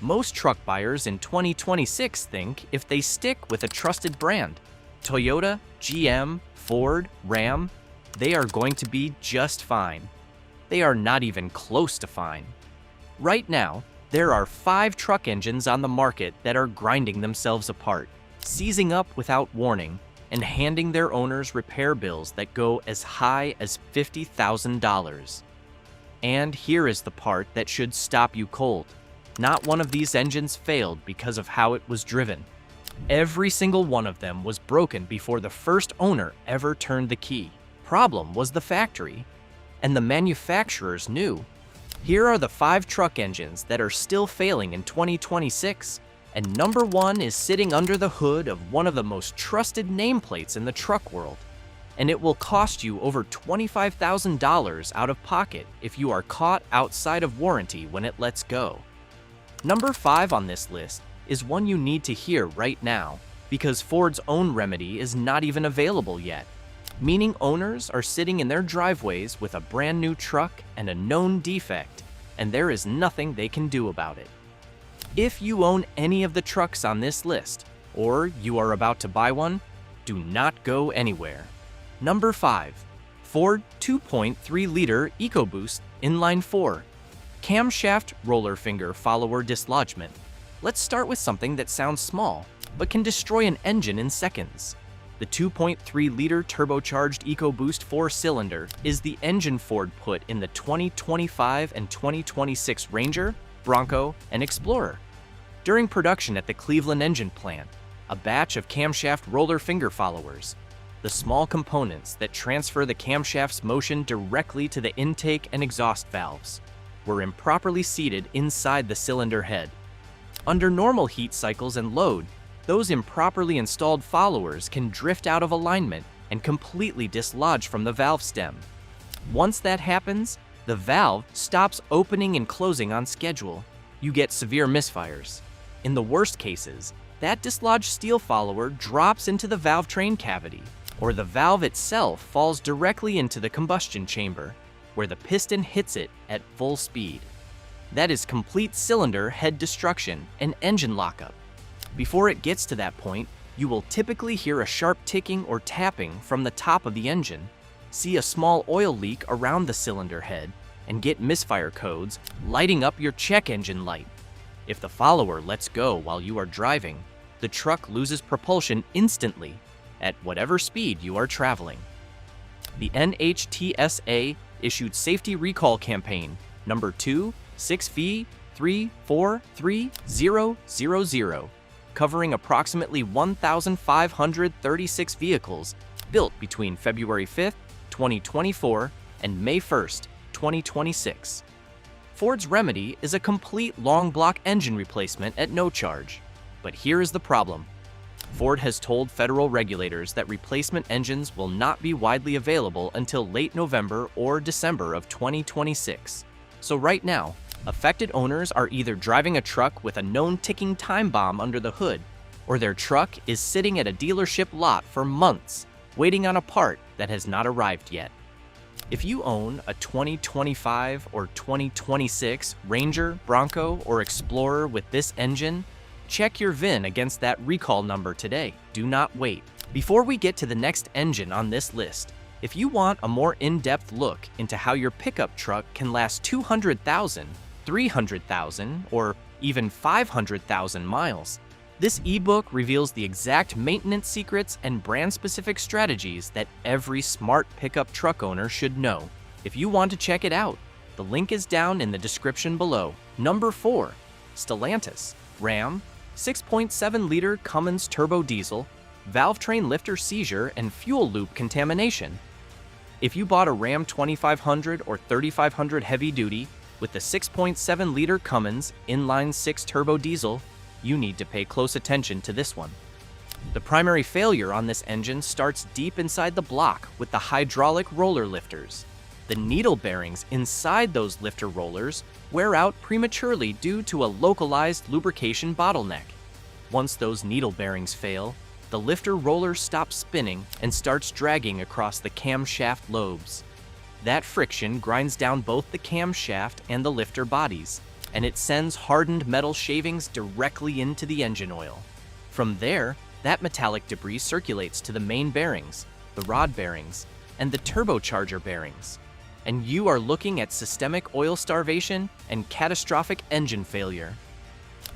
Most truck buyers in 2026 think if they stick with a trusted brand, Toyota, GM, Ford, Ram, they are going to be just fine. They are not even close to fine. Right now, there are 5 truck engines on the market that are grinding themselves apart, seizing up without warning, and handing their owners repair bills that go as high as $50,000. And here is the part that should stop you cold. Not one of these engines failed because of how it was driven. Every single one of them was broken before the first owner ever turned the key. Problem was the factory, and the manufacturers knew. Here are the 5 truck engines that are still failing in 2026, and number 1 is sitting under the hood of one of the most trusted nameplates in the truck world. And it will cost you over $25,000 out of pocket if you are caught outside of warranty when it lets go. Number 5 on this list is one you need to hear right now, because Ford's own remedy is not even available yet, meaning owners are sitting in their driveways with a brand new truck and a known defect, and there is nothing they can do about it. If you own any of the trucks on this list, or you are about to buy one, do not go anywhere. Number 5. Ford 2.3-liter EcoBoost Inline 4. Camshaft roller finger follower dislodgement. Let's start with something that sounds small, but can destroy an engine in seconds. The 2.3-liter turbocharged EcoBoost 4-cylinder is the engine Ford put in the 2025 and 2026 Ranger, Bronco, and Explorer. During production at the Cleveland engine plant, a batch of camshaft roller finger followers, the small components that transfer the camshaft's motion directly to the intake and exhaust valves, were improperly seated inside the cylinder head. Under normal heat cycles and load, those improperly installed followers can drift out of alignment and completely dislodge from the valve stem. Once that happens, the valve stops opening and closing on schedule. You get severe misfires. In the worst cases, that dislodged steel follower drops into the valvetrain cavity, or the valve itself falls directly into the combustion chamber, where the piston hits it at full speed. That is complete cylinder head destruction and engine lockup. Before it gets to that point, you will typically hear a sharp ticking or tapping from the top of the engine, see a small oil leak around the cylinder head, and get misfire codes lighting up your check engine light. If the follower lets go while you are driving, the truck loses propulsion instantly at whatever speed you are traveling. The NHTSA issued Safety Recall Campaign number 26V3433000, covering approximately 1,536 vehicles built between February 5th, 2024 and May 1st, 2026. Ford's remedy is a complete long block engine replacement at no charge. But here is the problem. Ford has told federal regulators that replacement engines will not be widely available until late November or December of 2026. So right now, affected owners are either driving a truck with a known ticking time bomb under the hood, or their truck is sitting at a dealership lot for months, waiting on a part that has not arrived yet. If you own a 2025 or 2026 Ranger, Bronco, or Explorer with this engine, check your VIN against that recall number today. Do not wait. Before we get to the next engine on this list, if you want a more in-depth look into how your pickup truck can last 200,000, 300,000, or even 500,000 miles, this ebook reveals the exact maintenance secrets and brand-specific strategies that every smart pickup truck owner should know. If you want to check it out, the link is down in the description below. Number 4. Stellantis Ram 6.7-liter Cummins turbo diesel, valvetrain lifter seizure and fuel loop contamination. If you bought a Ram 2500 or 3500 heavy duty with the 6.7-liter Cummins inline 6 turbo diesel, you need to pay close attention to this one. The primary failure on this engine starts deep inside the block with the hydraulic roller lifters. The needle bearings inside those lifter rollers wear out prematurely due to a localized lubrication bottleneck. Once those needle bearings fail, the lifter roller stops spinning and starts dragging across the camshaft lobes. That friction grinds down both the camshaft and the lifter bodies, and it sends hardened metal shavings directly into the engine oil. From there, that metallic debris circulates to the main bearings, the rod bearings, and the turbocharger bearings. And you are looking at systemic oil starvation and catastrophic engine failure.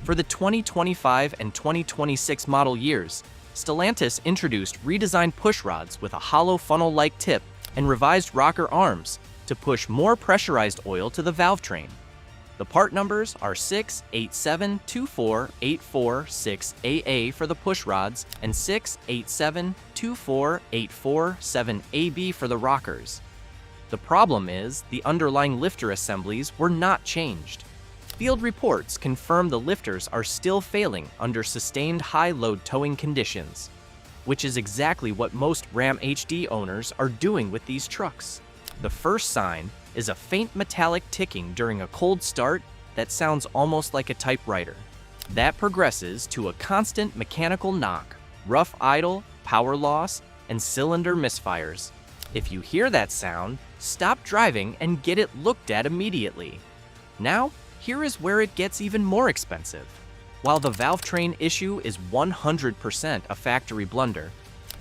For the 2025 and 2026 model years, Stellantis introduced redesigned push rods with a hollow funnel-like tip and revised rocker arms to push more pressurized oil to the valve train. The part numbers are 687248446AA for the push rods and 687248447AB for the rockers. The problem is the underlying lifter assemblies were not changed. Field reports confirm the lifters are still failing under sustained high-load towing conditions, which is exactly what most Ram HD owners are doing with these trucks. The first sign is a faint metallic ticking during a cold start that sounds almost like a typewriter. That progresses to a constant mechanical knock, rough idle, power loss, and cylinder misfires. If you hear that sound, stop driving and get it looked at immediately. Now, here is where it gets even more expensive. While the valve train issue is 100% a factory blunder,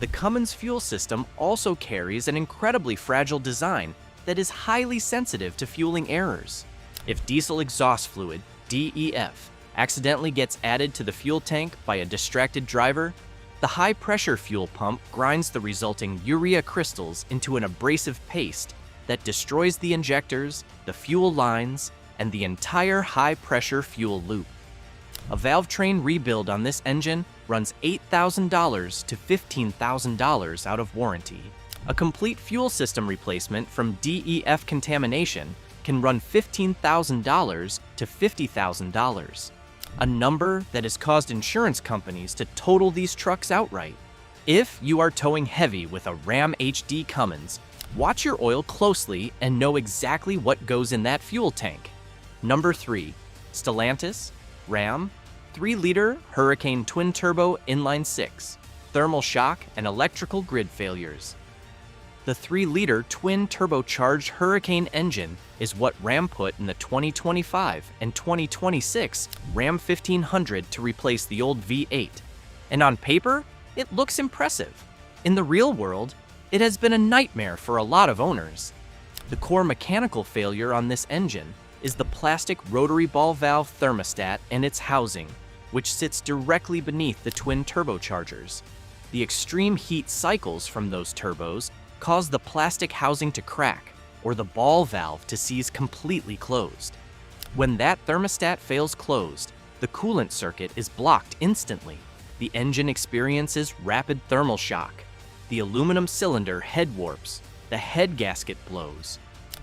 the Cummins fuel system also carries an incredibly fragile design that is highly sensitive to fueling errors. If diesel exhaust fluid, DEF, accidentally gets added to the fuel tank by a distracted driver, the high-pressure fuel pump grinds the resulting urea crystals into an abrasive paste that destroys the injectors, the fuel lines, and the entire high-pressure fuel loop. A valve train rebuild on this engine runs $8,000 to $15,000 out of warranty. A complete fuel system replacement from DEF contamination can run $15,000 to $50,000, a number that has caused insurance companies to total these trucks outright. If you are towing heavy with a Ram HD Cummins, watch your oil closely and know exactly what goes in that fuel tank. Number 3, Stellantis, Ram, 3-liter Hurricane twin-turbo inline-6, thermal shock and electrical grid failures. The 3-liter twin-turbocharged Hurricane engine is what Ram put in the 2025 and 2026 Ram 1500 to replace the old V8. And on paper, it looks impressive. In the real world, it has been a nightmare for a lot of owners. The core mechanical failure on this engine is the plastic rotary ball valve thermostat and its housing, which sits directly beneath the twin turbochargers. The extreme heat cycles from those turbos cause the plastic housing to crack or the ball valve to seize completely closed. When that thermostat fails closed, the coolant circuit is blocked instantly. The engine experiences rapid thermal shock. The aluminum cylinder head warps, the head gasket blows.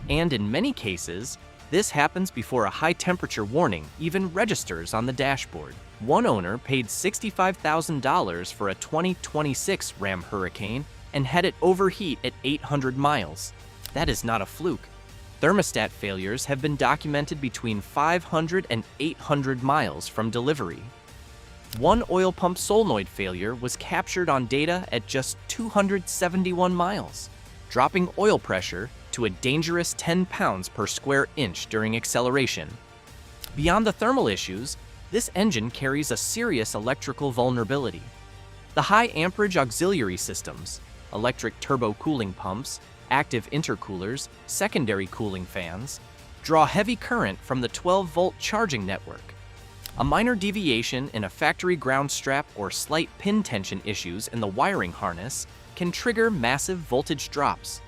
And in many cases, this happens before a high-temperature warning even registers on the dashboard. One owner paid $65,000 for a 2026 Ram Hurricane and had it overheat at 800 miles. That is not a fluke. Thermostat failures have been documented between 500 and 800 miles from delivery. One oil pump solenoid failure was captured on data at just 271 miles, dropping oil pressure to a dangerous 10 pounds per square inch during acceleration. Beyond the thermal issues, this engine carries a serious electrical vulnerability. The high amperage auxiliary systems, electric turbo cooling pumps, active intercoolers, secondary cooling fans, draw heavy current from the 12-volt charging network. A minor deviation in a factory ground strap or slight pin tension issues in the wiring harness can trigger massive voltage drops.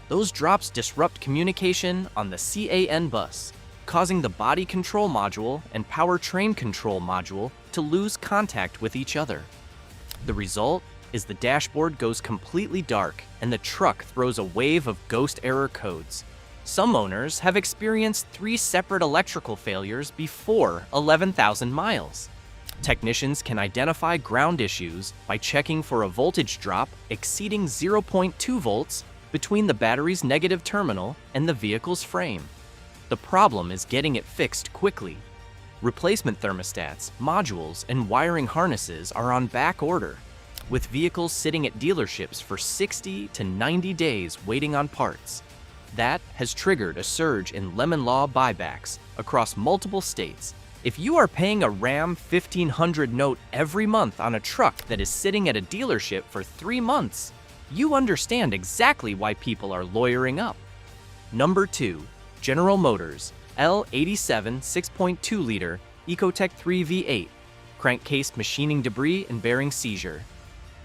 Those drops disrupt communication on the CAN bus, causing the body control module and powertrain control module to lose contact with each other. The result is the dashboard goes completely dark and the truck throws a wave of ghost error codes. Some owners have experienced 3 separate electrical failures before 11,000 miles. Technicians can identify ground issues by checking for a voltage drop exceeding 0.2 volts between the battery's negative terminal and the vehicle's frame. The problem is getting it fixed quickly. Replacement thermostats, modules, and wiring harnesses are on back order, with vehicles sitting at dealerships for 60 to 90 days waiting on parts. That has triggered a surge in lemon law buybacks across multiple states. If you are paying a Ram 1500 note every month on a truck that is sitting at a dealership for 3 months, you understand exactly why people are lawyering up. Number 2. General Motors L87 6.2-liter Ecotec 3 V8 crankcase machining debris and bearing seizure.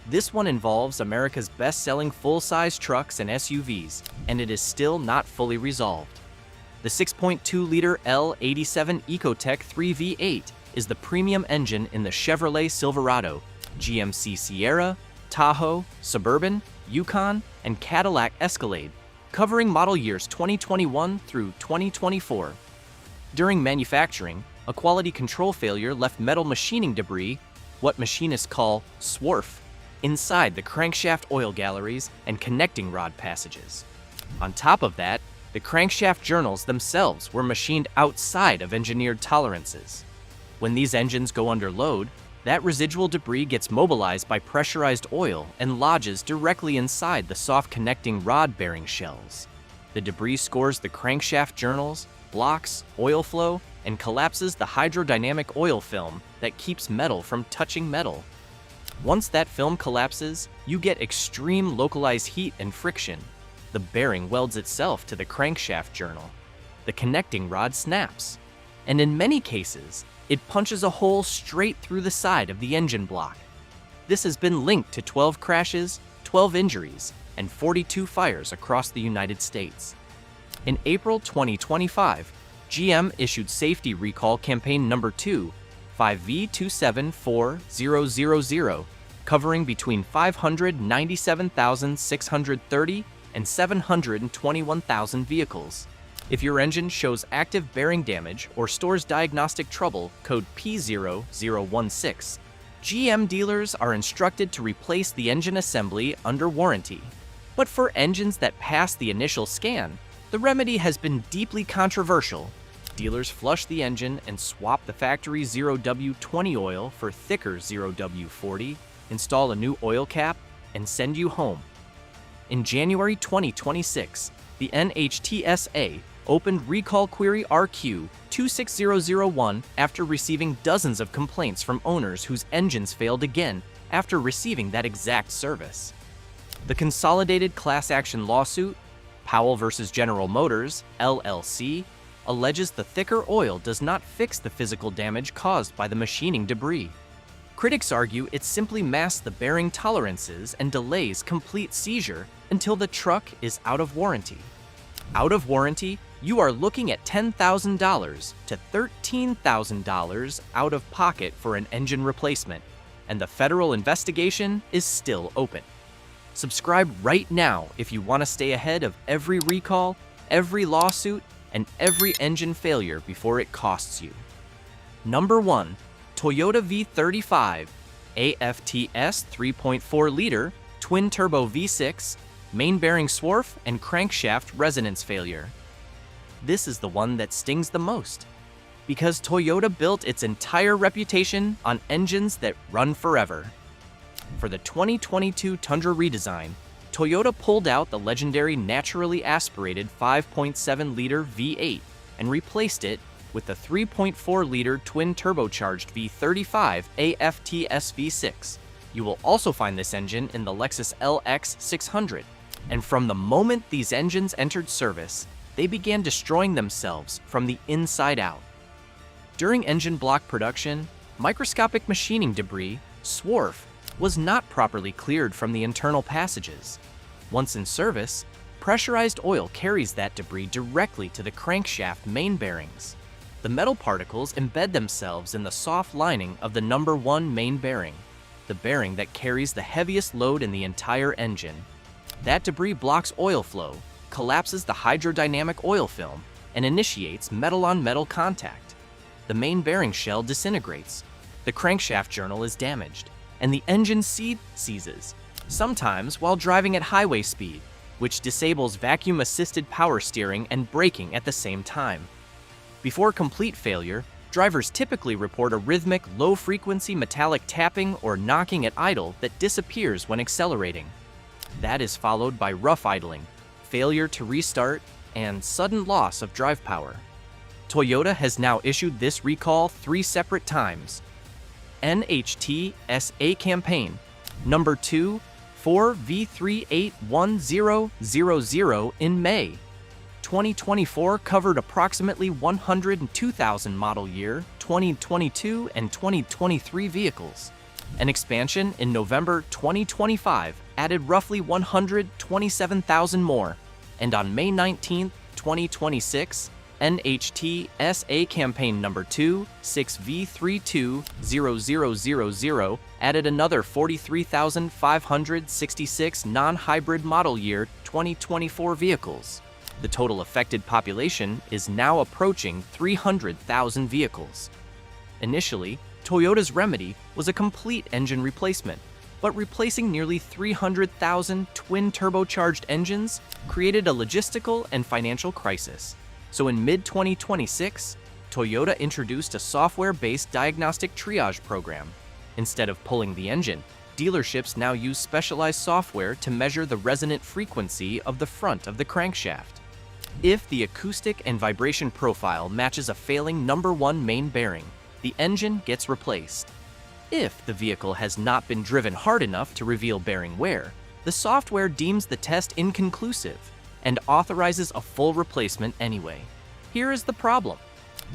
This one involves America's best-selling full-size trucks and SUVs, and it is still not fully resolved. The 6.2-liter L87 Ecotec 3 V8 is the premium engine in the Chevrolet Silverado, GMC Sierra, Tahoe, Suburban, Yukon, and Cadillac Escalade, covering model years 2021 through 2024. During manufacturing, a quality control failure left metal machining debris, what machinists call swarf, inside the crankshaft oil galleries and connecting rod passages. On top of that, the crankshaft journals themselves were machined outside of engineered tolerances. When these engines go under load, that residual debris gets mobilized by pressurized oil and lodges directly inside the soft connecting rod bearing shells. The debris scores the crankshaft journals, blocks oil flow, and collapses the hydrodynamic oil film that keeps metal from touching metal. Once that film collapses, you get extreme localized heat and friction. The bearing welds itself to the crankshaft journal. The connecting rod snaps. And in many cases, it punches a hole straight through the side of the engine block. This has been linked to 12 crashes, 12 injuries, and 42 fires across the United States. In April 2025, GM issued safety recall campaign number 2, 5V274000, covering between 597,630 and 721,000 vehicles. If your engine shows active bearing damage or stores diagnostic trouble, code P0016, GM dealers are instructed to replace the engine assembly under warranty. But for engines that pass the initial scan, the remedy has been deeply controversial. Dealers flush the engine and swap the factory 0W20 oil for thicker 0W40, install a new oil cap, and send you home. In January 2026, the NHTSA opened recall query RQ 26001 after receiving dozens of complaints from owners whose engines failed again after receiving that exact service. The consolidated class action lawsuit, Powell versus General Motors, LLC, alleges the thicker oil does not fix the physical damage caused by the machining debris. Critics argue it simply masks the bearing tolerances and delays complete seizure until the truck is out of warranty. Out of warranty, you are looking at $10,000 to $13,000 out of pocket for an engine replacement, and the federal investigation is still open. Subscribe right now if you want to stay ahead of every recall, every lawsuit, and every engine failure before it costs you. Number 1. Toyota V35 AFTS 3.4-liter twin-turbo V6 main bearing swarf and crankshaft resonance failure. This is the one that stings the most, because Toyota built its entire reputation on engines that run forever. For the 2022 Tundra redesign, Toyota pulled out the legendary naturally aspirated 5.7-liter V8 and replaced it with the 3.4-liter twin-turbocharged V35 AFTS V6. You will also find this engine in the Lexus LX 600, and from the moment these engines entered service, they began destroying themselves from the inside out. During engine block production, microscopic machining debris, swarf, was not properly cleared from the internal passages. Once in service, pressurized oil carries that debris directly to the crankshaft main bearings. The metal particles embed themselves in the soft lining of the number 1 main bearing, the bearing that carries the heaviest load in the entire engine. That debris blocks oil flow, collapses the hydrodynamic oil film, and initiates metal-on-metal contact. The main bearing shell disintegrates, the crankshaft journal is damaged, and the engine seizes, sometimes while driving at highway speed, which disables vacuum-assisted power steering and braking at the same time. Before complete failure, drivers typically report a rhythmic, low-frequency metallic tapping or knocking at idle that disappears when accelerating. That is followed by rough idling, failure to restart, and sudden loss of drive power. Toyota has now issued this recall 3 separate times. NHTSA campaign number 2 4V381000 in May 2024 covered approximately 102,000 model year 2022 and 2023 vehicles. An expansion in November 2025 added roughly 127,000 more, and on May 19, 2026, NHTSA campaign number 2 6V320000 added another 43,566 non-hybrid model year 2024 vehicles. The total affected population is now approaching 300,000 vehicles. Initially, Toyota's remedy was a complete engine replacement, but replacing nearly 300,000 twin-turbocharged engines created a logistical and financial crisis. So in mid-2026, Toyota introduced a software-based diagnostic triage program. Instead of pulling the engine, dealerships now use specialized software to measure the resonant frequency of the front of the crankshaft. If the acoustic and vibration profile matches a failing number 1 main bearing, the engine gets replaced. If the vehicle has not been driven hard enough to reveal bearing wear, the software deems the test inconclusive and authorizes a full replacement anyway. Here is the problem.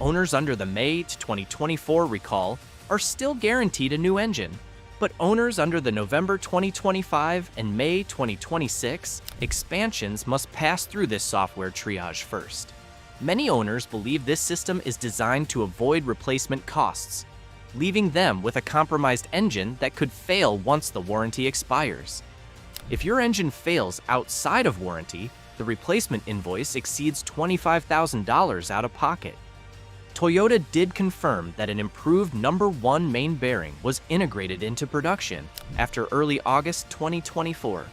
Owners under the May 2024 recall are still guaranteed a new engine, but owners under the November 2025 and May 2026 expansions must pass through this software triage first. Many owners believe this system is designed to avoid replacement costs, leaving them with a compromised engine that could fail once the warranty expires. If your engine fails outside of warranty, the replacement invoice exceeds $25,000 out of pocket. Toyota did confirm that an improved number 1 main bearing was integrated into production after early August 2024.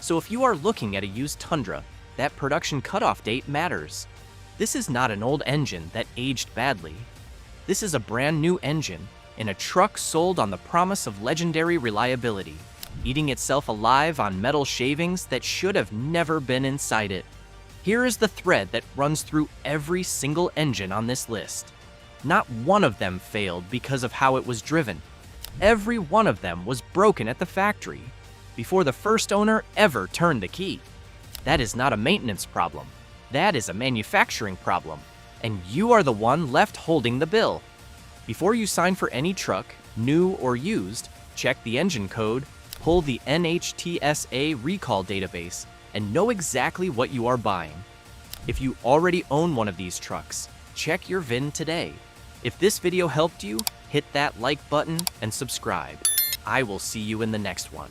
So if you are looking at a used Tundra, that production cutoff date matters. This is not an old engine that aged badly. This is a brand new engine in a truck sold on the promise of legendary reliability, eating itself alive on metal shavings that should have never been inside it. Here is the thread that runs through every single engine on this list. Not one of them failed because of how it was driven. Every one of them was broken at the factory before the first owner ever turned the key. That is not a maintenance problem. That is a manufacturing problem, and you are the one left holding the bill. Before you sign for any truck, new or used, check the engine code, pull the NHTSA recall database, and know exactly what you are buying. If you already own one of these trucks, check your VIN today. If this video helped you, hit that like button and subscribe. I will see you in the next one.